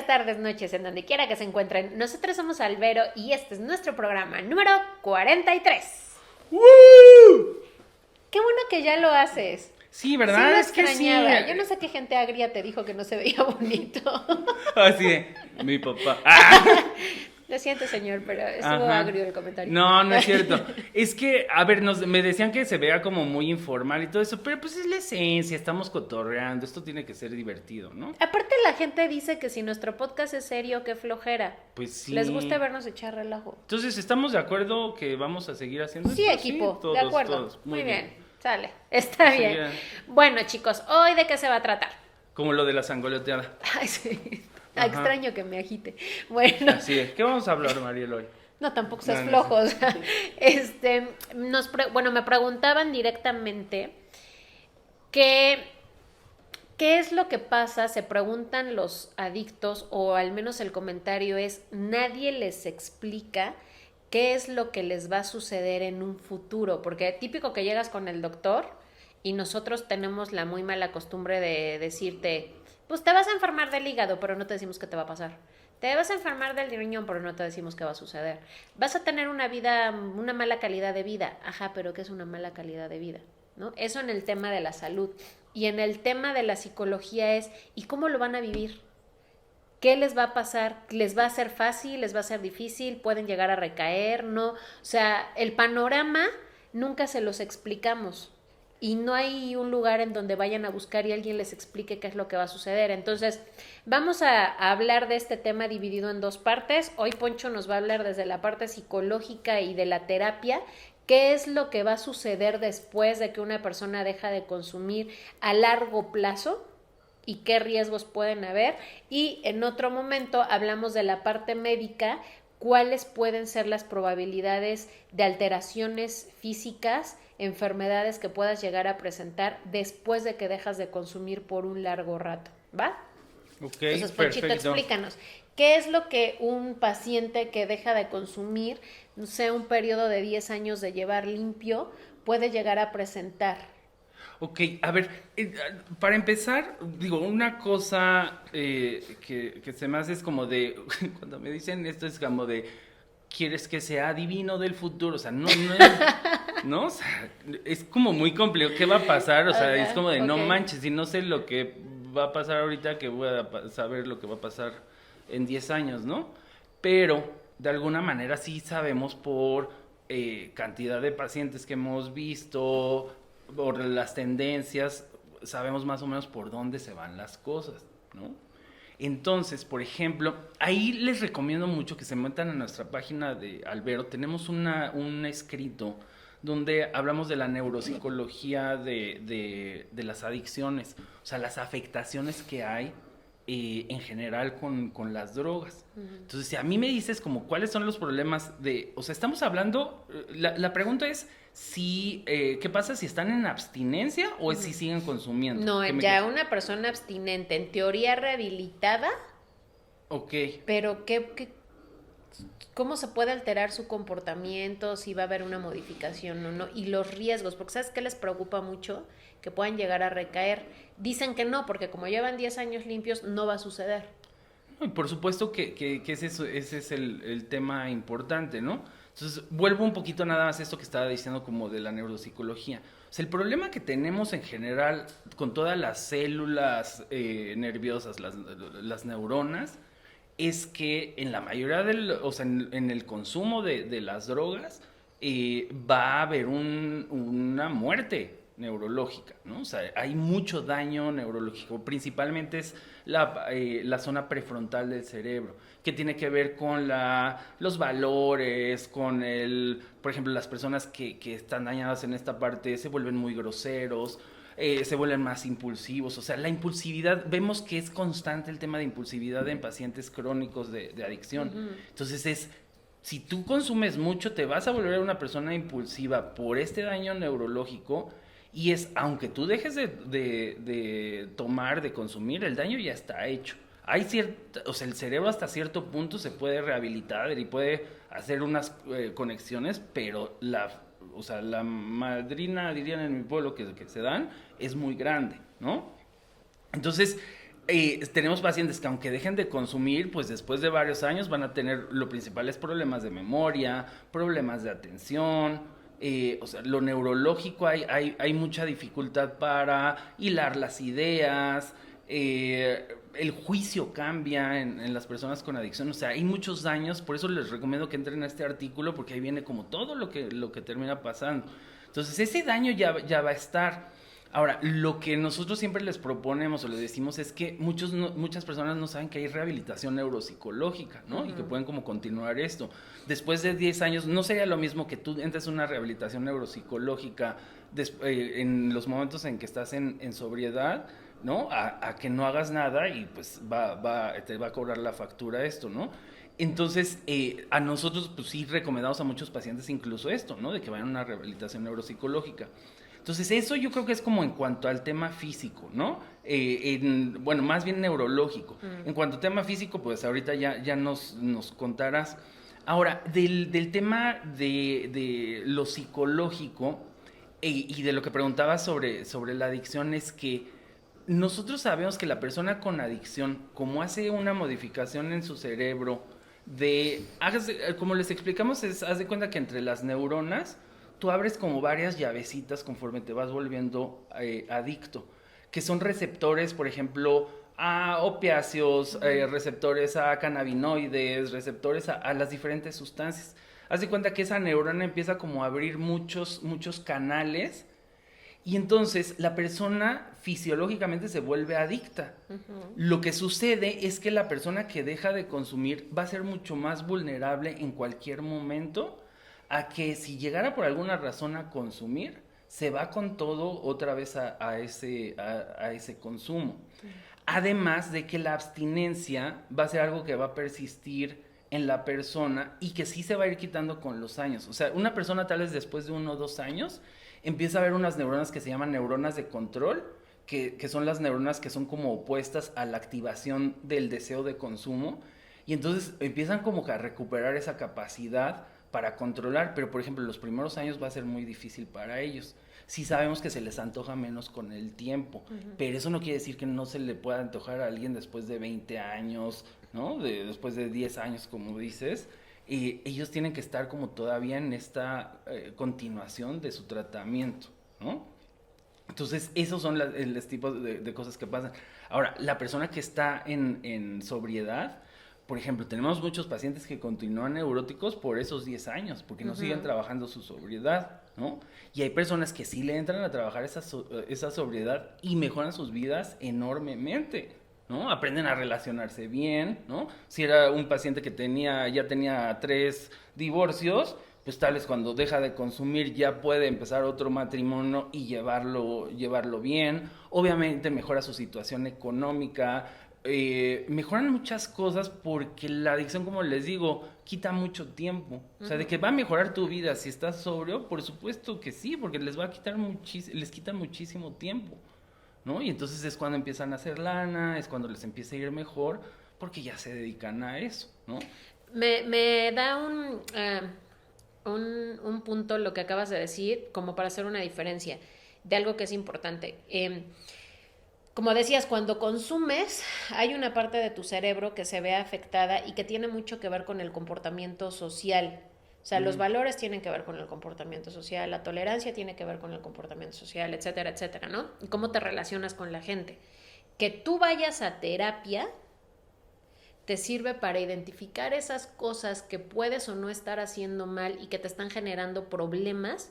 días, tardes, noches, en donde quiera que se encuentren. Nosotros somos Albero y este es nuestro programa número 43. ¡Woo! Qué bueno que ya lo haces. Sí, Sí ¿verdad? lo Es que sí. extrañaba. Yo no sé qué gente agria te dijo que no se veía bonito. Así de, mi papá. Lo siento, señor, pero estuvo Ajá. agrio el comentario. No, no es cierto. Es que, a ver, me decían que se vea como muy informal y todo eso, pero pues es la esencia, estamos cotorreando, esto tiene que ser divertido, ¿no? Aparte la gente dice que si nuestro podcast es serio, qué flojera. Pues sí. Les gusta vernos echar relajo. Entonces, ¿estamos de acuerdo que vamos a seguir haciendo Sí, esto? equipo, todos, de acuerdo. todos. Muy bien. Sale, está Sí, bien. ya. Bueno, chicos, ¿hoy de qué se va a tratar? Como lo de la sangoloteada. Ay, sí. Ajá. Extraño que me agite. Bueno, Así es. ¿Qué vamos a hablar, Mariel, hoy? no, tampoco seas No, no flojo. O sea, me preguntaban directamente qué es lo que pasa, se preguntan los adictos, o al menos el comentario es, nadie les explica qué es lo que les va a suceder en un futuro, porque típico que llegas con el doctor y nosotros tenemos la muy mala costumbre de decirte, pues te vas a enfermar del hígado, pero no te decimos qué te va a pasar. Te vas a enfermar del riñón, pero no te decimos qué va a suceder. Vas a tener una mala calidad de vida. Ajá, pero ¿qué es una mala calidad de vida? ¿No? Eso en el tema de la salud. Y en el tema de la psicología es, ¿y cómo lo van a vivir? ¿Qué les va a pasar? ¿Les va a ser fácil? ¿Les va a ser difícil? ¿Pueden llegar a recaer? ¿No? O sea, el panorama nunca se los explicamos. Y no hay un lugar en donde vayan a buscar y alguien les explique qué es lo que va a suceder. Entonces, vamos a hablar de este tema dividido en dos partes. Hoy Poncho nos va a hablar desde la parte psicológica y de la terapia, qué es lo que va a suceder después de que una persona deja de consumir a largo plazo y qué riesgos pueden haber. Y en otro momento hablamos de la parte médica, cuáles pueden ser las probabilidades de alteraciones físicas, enfermedades que puedas llegar a presentar después de que dejas de consumir por un largo rato, ¿va? Ok, Entonces, Ponchito, perfecto. explícanos, ¿qué es lo que un paciente que deja de consumir, no sé, un periodo de 10 años de llevar limpio, puede llegar a presentar? Ok, a ver, para empezar, digo, una cosa que se me hace es como de, cuando me dicen esto es como de, ¿quieres que sea adivino del futuro? O sea, no es, ¿no? O sea, es como muy complejo, ¿qué va a pasar? O sea, Ajá, es como de, no ok. manches, y no sé lo que va a pasar ahorita, que voy a saber lo que va a pasar en 10 años, ¿no? Pero, de alguna manera sí sabemos por cantidad de pacientes que hemos visto, por las tendencias, sabemos más o menos por dónde se van las cosas, ¿no? Entonces, por ejemplo, ahí les recomiendo mucho que se metan a nuestra página de Albero. Tenemos un escrito donde hablamos de la neuropsicología de las adicciones, o sea, las afectaciones que hay en general con las drogas. Entonces, si a mí me dices como cuáles son los problemas de, o sea, estamos hablando, la pregunta es si, ¿qué pasa si están en abstinencia o si siguen consumiendo? No, ¿Qué me ya queda? una persona abstinente, en teoría rehabilitada, Ok. pero ¿cómo se puede alterar su comportamiento? Si va a haber una modificación o no. Y los riesgos, porque ¿sabes qué les preocupa mucho? Que puedan llegar a recaer. Dicen que no, porque como llevan 10 años limpios, no va a suceder. No, y por supuesto que ese es el tema importante, ¿no? Entonces, vuelvo un poquito nada más a esto que estaba diciendo como de la neuropsicología. O sea, el problema que tenemos en general con todas las células nerviosas, las neuronas, es que en la mayoría o sea, en el consumo de las drogas va a haber una muerte neurológica, ¿no? O sea, hay mucho daño neurológico, principalmente es la zona prefrontal del cerebro, que tiene que ver con los valores, con por ejemplo, las personas que están dañadas en esta parte se vuelven muy groseros, se vuelven más impulsivos, o sea, la impulsividad, vemos que es constante el tema de impulsividad en pacientes crónicos de adicción. Entonces si tú consumes mucho, te vas a volver una persona impulsiva por este daño neurológico. Y aunque tú dejes de tomar, de consumir, el daño ya está hecho. Hay o sea, el cerebro hasta cierto punto se puede rehabilitar y puede hacer unas conexiones, pero o sea, la madrina, dirían en mi pueblo, que se dan, es muy grande, ¿no? Entonces, tenemos pacientes que aunque dejen de consumir, pues después de varios años van a tener los principales problemas de memoria, problemas de atención, o sea, lo neurológico, hay mucha dificultad para hilar las ideas, el juicio cambia en las personas con adicción, o sea, hay muchos daños, por eso les recomiendo que entren a este artículo, porque ahí viene como todo lo que termina pasando. Entonces, ese daño ya va a estar. Ahora, lo que nosotros siempre les proponemos o les decimos es que muchas personas no saben que hay rehabilitación neuropsicológica, ¿no? Y que pueden como continuar esto. Después de 10 años, no sería lo mismo que tú entres en una rehabilitación neuropsicológica en los momentos en que estás en sobriedad, ¿no? A que no hagas nada y pues te va a cobrar la factura esto, ¿no? Entonces, a nosotros pues sí recomendamos a muchos pacientes incluso esto, ¿no? De que vayan a una rehabilitación neuropsicológica. Entonces, eso yo creo que es como en cuanto al tema físico, ¿no? Bueno, más bien neurológico. En cuanto al tema físico, pues ahorita ya nos contarás. Ahora, del tema de lo psicológico y de lo que preguntabas sobre la adicción, es que nosotros sabemos que la persona con adicción, como hace una modificación en su cerebro, como les explicamos, haz de cuenta que entre las neuronas tú abres como varias llavecitas conforme te vas volviendo adicto, que son receptores, por ejemplo, a opiáceos, receptores a cannabinoides, receptores a las diferentes sustancias. Haz de cuenta que esa neurona empieza como a abrir muchos canales y entonces la persona fisiológicamente se vuelve adicta. Lo que sucede es que la persona que deja de consumir va a ser mucho más vulnerable en cualquier momento a que si llegara por alguna razón a consumir, se va con todo otra vez a ese consumo. Además de que la abstinencia va a ser algo que va a persistir en la persona y que sí se va a ir quitando con los años. O sea, una persona tal vez después de 1 o 2 años empieza a ver unas neuronas que se llaman neuronas de control, que son las neuronas que son como opuestas a la activación del deseo de consumo, y entonces empiezan como que a recuperar esa capacidad para controlar, pero por ejemplo los primeros años va a ser muy difícil para ellos. Sí sabemos que se les antoja menos con el tiempo, pero eso no quiere decir que no se le pueda antojar a alguien después de 20 años, ¿no? Después de 10 años, como dices. Ellos tienen que estar como todavía en esta continuación de su tratamiento, ¿no? Entonces, esos son los tipos de cosas que pasan. Ahora, la persona que está en sobriedad, por ejemplo, tenemos muchos pacientes que continúan neuróticos por esos 10 años, porque no siguen trabajando su sobriedad, ¿no? Y hay personas que sí le entran a trabajar esa sobriedad y mejoran sus vidas enormemente, ¿no? Aprenden a relacionarse bien, ¿no? Si era un paciente que ya tenía 3 divorcios, pues tal vez cuando deja de consumir ya puede empezar otro matrimonio y llevarlo bien. Obviamente mejora su situación económica, mejoran muchas cosas porque la adicción, como les digo, quita mucho tiempo. O sea, de que va a mejorar tu vida si estás sobrio, por supuesto que sí, porque les va a quitar les quita muchísimo tiempo, ¿no? Y entonces es cuando empiezan a hacer lana, es cuando les empieza a ir mejor, porque ya se dedican a eso, ¿no? Me da un punto lo que acabas de decir, como para hacer una diferencia de algo que es importante. Como decías, cuando consumes, hay una parte de tu cerebro que se ve afectada y que tiene mucho que ver con el comportamiento social. O sea, los valores tienen que ver con el comportamiento social, la tolerancia tiene que ver con el comportamiento social, etcétera, etcétera, ¿no? Y cómo te relacionas con la gente. Que tú vayas a terapia te sirve para identificar esas cosas que puedes o no estar haciendo mal y que te están generando problemas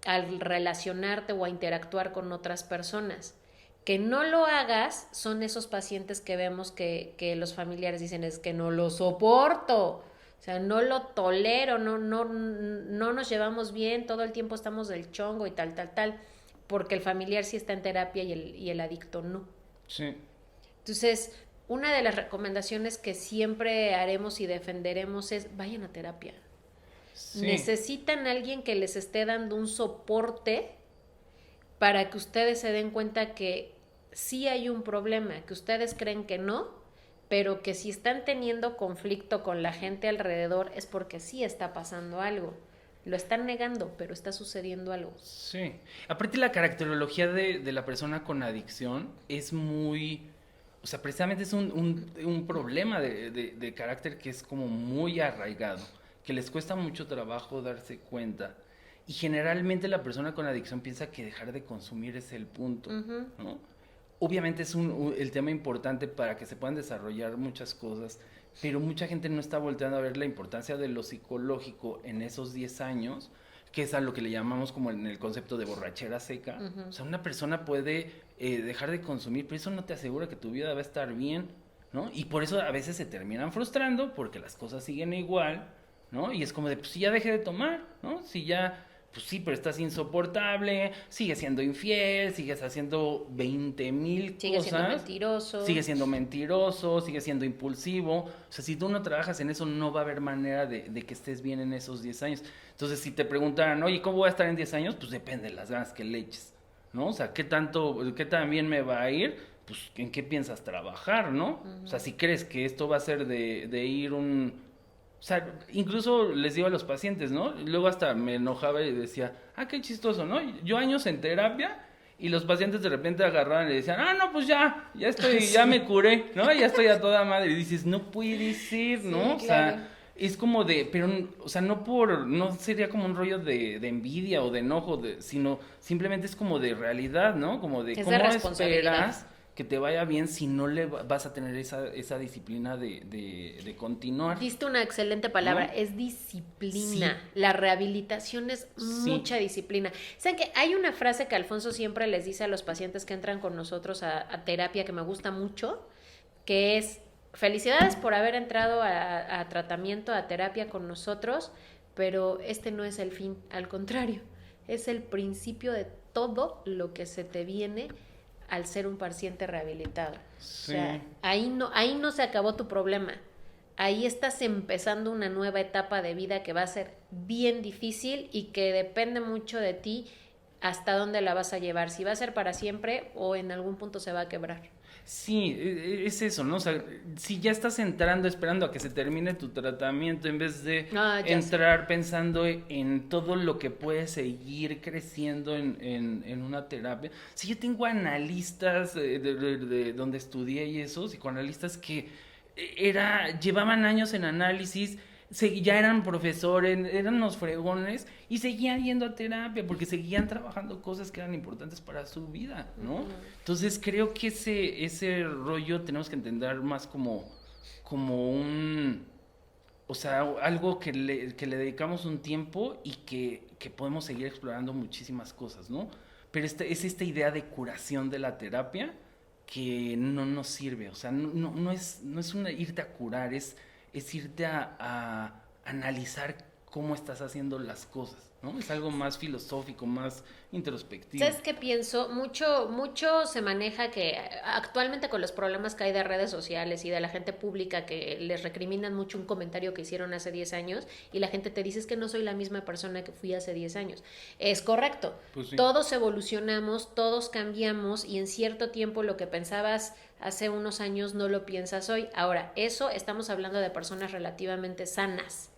al relacionarte o a interactuar con otras personas. Que no lo hagas son esos pacientes que vemos que los familiares dicen es que no lo soporto, o sea, no lo tolero, no nos llevamos bien, todo el tiempo estamos del chongo y tal, porque el familiar sí está en terapia y el adicto no. Sí. Entonces, una de las recomendaciones que siempre haremos y defenderemos es vayan a terapia. Sí. Necesitan a alguien que les esté dando un soporte para que ustedes se den cuenta que sí hay un problema, que ustedes creen que no, pero que si están teniendo conflicto con la gente alrededor es porque sí está pasando algo. Lo están negando, pero está sucediendo algo. Sí. Aparte, la caracterología de la persona con adicción es muy... O o sea, precisamente es un problema de carácter que es como muy arraigado, que les cuesta mucho trabajo darse cuenta. Y generalmente la persona con adicción piensa que dejar de consumir es el punto, ¿no? Obviamente es el tema importante para que se puedan desarrollar muchas cosas, pero mucha gente no está volteando a ver la importancia de lo psicológico en esos 10 años, que es a lo que le llamamos como en el concepto de borrachera seca. O sea, una persona puede dejar de consumir, pero eso no te asegura que tu vida va a estar bien, ¿no? Y por eso a veces se terminan frustrando porque las cosas siguen igual, ¿no? Y es como de, pues si ya dejé de tomar, ¿no? Si ya, pues sí, pero estás insoportable, sigues siendo infiel, sigues haciendo 20,000 cosas. Sigue siendo mentiroso. Sigue siendo mentiroso, sigue siendo impulsivo. O sea, si tú no trabajas en eso, no va a haber manera de que estés bien en esos 10 años. Entonces, si te preguntaran, oye, ¿cómo voy a estar en 10 años? Pues depende de las ganas que le eches, ¿no? O sea, qué tan bien me va a ir? Pues, ¿en qué piensas trabajar, no? O sea, si crees que esto va a ser de ir o sea, incluso les digo a los pacientes, ¿no? Luego hasta me enojaba y decía, qué chistoso, ¿no? Yo años en terapia y los pacientes de repente agarraban y decían, no, pues ya estoy, Sí. ya me curé, ¿no? Ya estoy a toda madre. Y dices, no puede ser, ¿no? Sí, O claro. sea, es como pero, o sea, no sería como un rollo de envidia o de enojo, sino simplemente es como de realidad, ¿no? Como de Es de cómo responsabilidad. esperas que te vaya bien si no le vas a tener esa disciplina de continuar. Diste una excelente palabra, ¿No? es disciplina. Sí. La rehabilitación es Sí. mucha disciplina. ¿Saben que hay una frase que Alfonso siempre les dice a los pacientes que entran con nosotros a terapia que me gusta mucho, que es, felicidades por haber entrado a tratamiento, a terapia con nosotros, pero este no es el fin, al contrario, es el principio de todo lo que se te viene al ser un paciente rehabilitado. Sí. O sea, ahí no se acabó tu problema. Ahí estás empezando una nueva etapa de vida que va a ser bien difícil y que depende mucho de ti hasta dónde la vas a llevar, si va a ser para siempre o en algún punto se va a quebrar. Sí, es eso, ¿no? O sea, si ya estás entrando esperando a que se termine tu tratamiento en vez de entrar pensando en todo lo que puede seguir creciendo en una terapia. Si yo tengo analistas de donde estudié y eso, psicoanalistas que llevaban años en análisis, ya eran profesores, eran unos fregones y seguían yendo a terapia porque seguían trabajando cosas que eran importantes para su vida, ¿no? Entonces creo que ese rollo tenemos que entender más como o sea, algo que le dedicamos un tiempo y que podemos seguir explorando muchísimas cosas, ¿no? Pero es esta idea de curación de la terapia que no nos sirve, o sea, no es irte a curar, es irte a analizar cómo estás haciendo las cosas, ¿no? Es algo más filosófico, más introspectivo. ¿Sabes qué pienso? Mucho se maneja que actualmente con los problemas que hay de redes sociales y de la gente pública que les recriminan mucho un comentario que hicieron hace 10 años y la gente te dice es que no soy la misma persona que fui hace 10 años. Es correcto. Pues sí. Todos evolucionamos, todos cambiamos y en cierto tiempo lo que pensabas hace unos años no lo piensas hoy. Ahora, eso estamos hablando de personas relativamente sanas.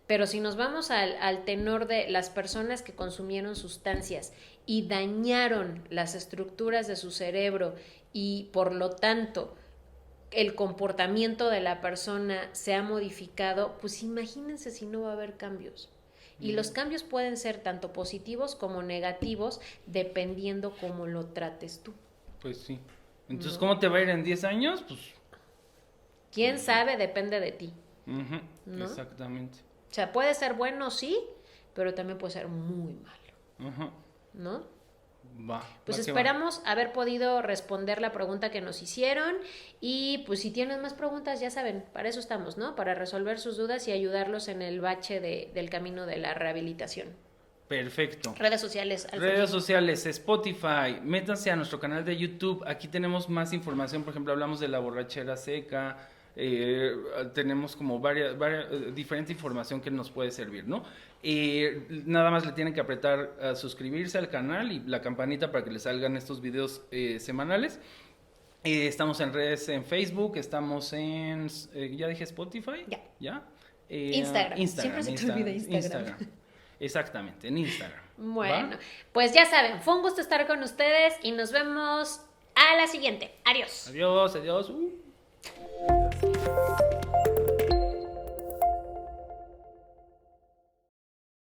Pero si nos vamos al tenor de las personas que consumieron sustancias y dañaron las estructuras de su cerebro y por lo tanto el comportamiento de la persona se ha modificado, pues imagínense si no va a haber cambios. Y los cambios pueden ser tanto positivos como negativos dependiendo cómo lo trates tú. Pues sí. Entonces, ¿cómo te va a ir en 10 años? Pues... ¿Quién sabe? Depende de ti. ¿no? Exactamente. O sea, puede ser bueno, sí, pero también puede ser muy malo. ¿No? Pues esperamos haber podido responder la pregunta que nos hicieron y pues si tienen más preguntas, ya saben, para eso estamos, ¿no? Para resolver sus dudas y ayudarlos en el bache del camino de la rehabilitación. Perfecto. Redes sociales. Redes sociales, Spotify, métanse a nuestro canal de YouTube, aquí tenemos más información, por ejemplo, hablamos de la borrachera seca, tenemos como varias diferente información que nos puede servir, ¿no? Nada más le tienen que apretar a suscribirse al canal y la campanita para que les salgan estos videos semanales. Estamos en redes, en Facebook, estamos en, ya dije Spotify, ¿ya? Instagram, siempre se te olvida Instagram. Exactamente, en Instagram. Bueno, pues ya saben, fue un gusto estar con ustedes y nos vemos a la siguiente. Adiós. Adiós, adiós.